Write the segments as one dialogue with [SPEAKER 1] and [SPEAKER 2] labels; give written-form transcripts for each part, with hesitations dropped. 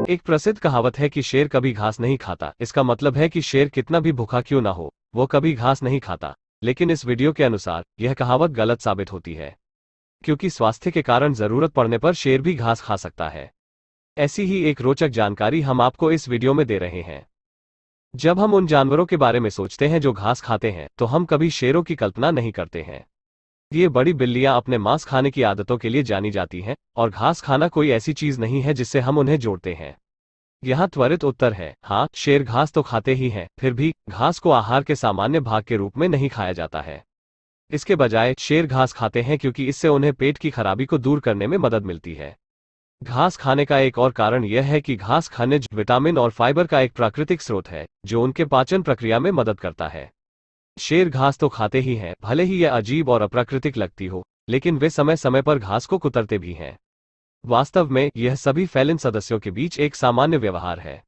[SPEAKER 1] एक प्रसिद्ध कहावत है कि शेर कभी घास नहीं खाता। इसका मतलब है कि शेर कितना भी भूखा क्यों ना हो, वो कभी घास नहीं खाता। लेकिन इस वीडियो के अनुसार यह कहावत गलत साबित होती है, क्योंकि स्वास्थ्य के कारण जरूरत पड़ने पर शेर भी घास खा सकता है। ऐसी ही एक रोचक जानकारी हम आपको इस वीडियो में दे रहे हैं। जब हम उन जानवरों के बारे में सोचते हैं जो घास खाते हैं, तो हम कभी शेरों की कल्पना नहीं करते हैं। ये बड़ी बिल्लियां अपने मांस खाने की आदतों के लिए जानी जाती हैं, और घास खाना कोई ऐसी चीज नहीं है जिससे हम उन्हें जोड़ते हैं। यहाँ त्वरित उत्तर है हाँ, शेर घास तो खाते ही हैं, फिर भी घास को आहार के सामान्य भाग के रूप में नहीं खाया जाता है। इसके बजाय शेर घास खाते हैं क्योंकि इससे उन्हें पेट की खराबी को दूर करने में मदद मिलती है। घास खाने का एक और कारण यह है कि घास खनिज, विटामिन और फाइबर का एक प्राकृतिक स्रोत है, जो उनके पाचन प्रक्रिया में मदद करता है। शेर घास तो खाते ही हैं, भले ही यह अजीब और अप्राकृतिक लगती हो, लेकिन वे समय समय पर घास को कुतरते भी हैं। वास्तव में यह सभी फेलिन सदस्यों के बीच एक सामान्य व्यवहार है।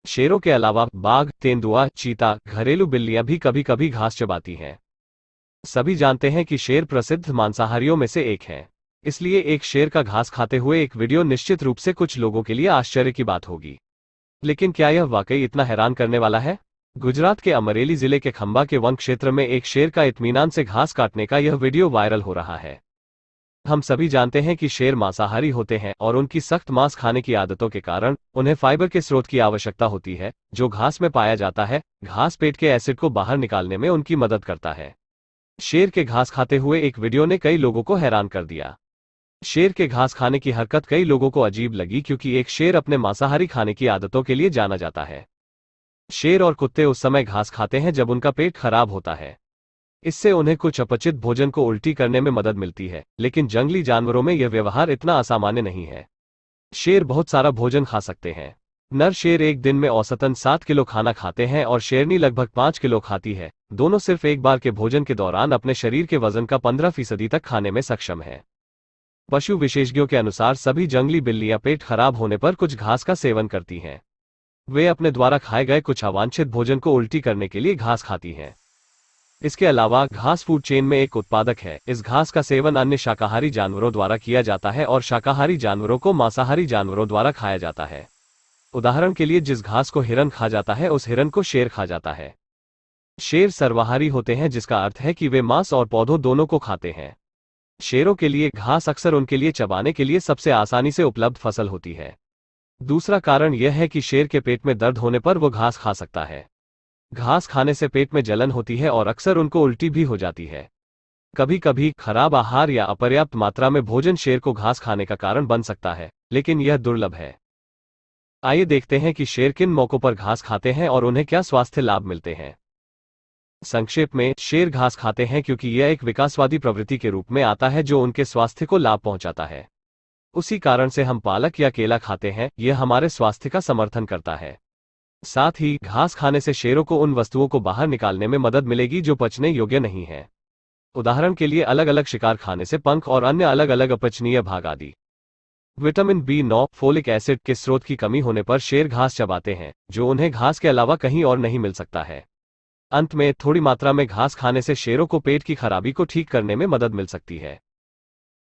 [SPEAKER 1] शेरों के अलावा बाघ, तेंदुआ, चीता, घरेलू बिल्लियां भी कभी कभी घास चबाती हैं। सभी जानते हैं कि शेर प्रसिद्ध मांसाहारियों में से एक है, इसलिए एक शेर का घास खाते हुए एक वीडियो निश्चित रूप से कुछ लोगों के लिए आश्चर्य की बात होगी। लेकिन क्या यह वाकई इतना हैरान करने वाला है? गुजरात के अमरेली जिले के खंबा के वन क्षेत्र में एक शेर का इत्मीनान से घास काटने का यह वीडियो वायरल हो रहा है। हम सभी जानते हैं कि शेर मांसाहारी होते हैं और उनकी सख्त मांस खाने की आदतों के कारण उन्हें फाइबर के स्रोत की आवश्यकता होती है, जो घास में पाया जाता है। घास पेट के एसिड को बाहर निकालने में उनकी मदद करता है। शेर के घास खाते हुए एक वीडियो ने कई लोगों को हैरान कर दिया। शेर के घास खाने की हरकत कई लोगों को अजीब लगी, क्योंकि एक शेर अपने मांसाहारी खाने की आदतों के लिए जाना जाता है। शेर और कुत्ते उस समय घास खाते हैं जब उनका पेट खराब होता है। इससे उन्हें कुछ अपचित भोजन को उल्टी करने में मदद मिलती है, लेकिन जंगली जानवरों में यह व्यवहार इतना असामान्य नहीं है। शेर बहुत सारा भोजन खा सकते हैं। नर शेर एक दिन में औसतन 7 किलो खाना खाते हैं और शेरनी लगभग 5 किलो खाती है। दोनों सिर्फ एक बार के भोजन के दौरान अपने शरीर के वजन का 15% तक खाने में सक्षम है। पशु विशेषज्ञों के अनुसार सभी जंगली बिल्लियां पेट खराब होने पर कुछ घास का सेवन करती हैं। वे अपने द्वारा खाए गए कुछ अवांछित भोजन को उल्टी करने के लिए घास खाती हैं। इसके अलावा घास फूड चेन में एक उत्पादक है। इस घास का सेवन अन्य शाकाहारी जानवरों द्वारा किया जाता है और शाकाहारी जानवरों को मांसाहारी जानवरों द्वारा खाया जाता है। उदाहरण के लिए, जिस घास को हिरन खा जाता है, उस हिरन को शेर खा जाता है। शेर सर्वाहारी होते हैं, जिसका अर्थ है कि वे मांस और पौधों दोनों को खाते हैं। शेरों के लिए घास अक्सर उनके लिए चबाने के लिए सबसे आसानी से उपलब्ध फसल होती है। दूसरा कारण यह है कि शेर के पेट में दर्द होने पर वो घास खा सकता है। घास खाने से पेट में जलन होती है और अक्सर उनको उल्टी भी हो जाती है। कभी कभी खराब आहार या अपर्याप्त मात्रा में भोजन शेर को घास खाने का कारण बन सकता है, लेकिन यह दुर्लभ है। आइए देखते हैं कि शेर किन मौकों पर घास खाते हैं और उन्हें क्या स्वास्थ्य लाभ मिलते हैं। संक्षेप में, शेर घास खाते हैं क्योंकि यह एक विकासवादी प्रवृत्ति के रूप में आता है जो उनके स्वास्थ्य को लाभ पहुंचाता है। उसी कारण से हम पालक या केला खाते हैं, यह हमारे स्वास्थ्य का समर्थन करता है। साथ ही घास खाने से शेरों को उन वस्तुओं को बाहर निकालने में मदद मिलेगी जो पचने योग्य नहीं है। उदाहरण के लिए, अलग अलग शिकार खाने से पंख और अन्य अलग अलग अपचनीय भाग आदि। विटामिन B9, फोलिक एसिड के स्रोत की कमी होने पर शेर घास चबाते हैं, जो उन्हें घास के अलावा कहीं और नहीं मिल सकता है। अंत में, थोड़ी मात्रा में घास खाने से शेरों को पेट की खराबी को ठीक करने में मदद मिल सकती है।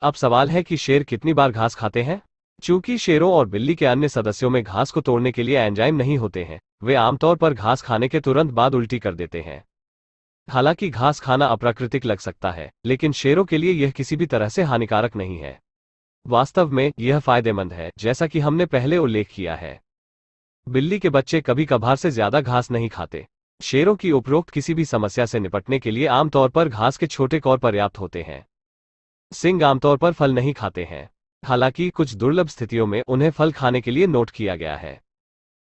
[SPEAKER 1] अब सवाल है कि शेर कितनी बार घास खाते हैं? चूंकि शेरों और बिल्ली के अन्य सदस्यों में घास को तोड़ने के लिए एंजाइम नहीं होते हैं, वे आमतौर पर घास खाने के तुरंत बाद उल्टी कर देते हैं। हालांकि घास खाना अप्राकृतिक लग सकता है, लेकिन शेरों के लिए यह किसी भी तरह से हानिकारक नहीं है। वास्तव में यह फायदेमंद है, जैसा कि हमने पहले उल्लेख किया है। बिल्ली के बच्चे कभी कभार से ज्यादा घास नहीं खाते। शेरों की उपरोक्त किसी भी समस्या से निपटने के लिए आमतौर पर घास के छोटे कौर पर्याप्त होते हैं। सिंह आमतौर पर फल नहीं खाते हैं। हालांकि कुछ दुर्लभ स्थितियों में उन्हें फल खाने के लिए नोट किया गया है,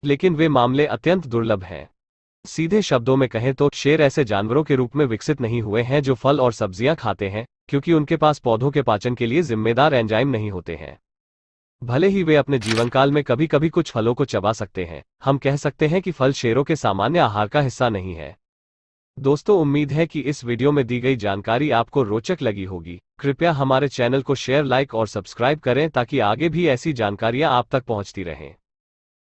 [SPEAKER 1] लेकिन वे मामले अत्यंत दुर्लभ हैं। सीधे शब्दों में कहें तो शेर ऐसे जानवरों के रूप में विकसित नहीं हुए हैं जो फल और सब्जियां खाते हैं, क्योंकि उनके पास पौधों के पाचन के लिए जिम्मेदार एंजाइम नहीं होते हैं। भले ही वे अपने जीवनकाल में कभी कभी कुछ फलों को चबा सकते हैं, हम कह सकते हैं कि फल शेरों के सामान्य आहार का हिस्सा नहीं है। दोस्तों, उम्मीद है कि इस वीडियो में दी गई जानकारी आपको रोचक लगी होगी। कृपया हमारे चैनल को शेयर, लाइक और सब्सक्राइब करें ताकि आगे भी ऐसी जानकारियां आप तक पहुंचती रहें।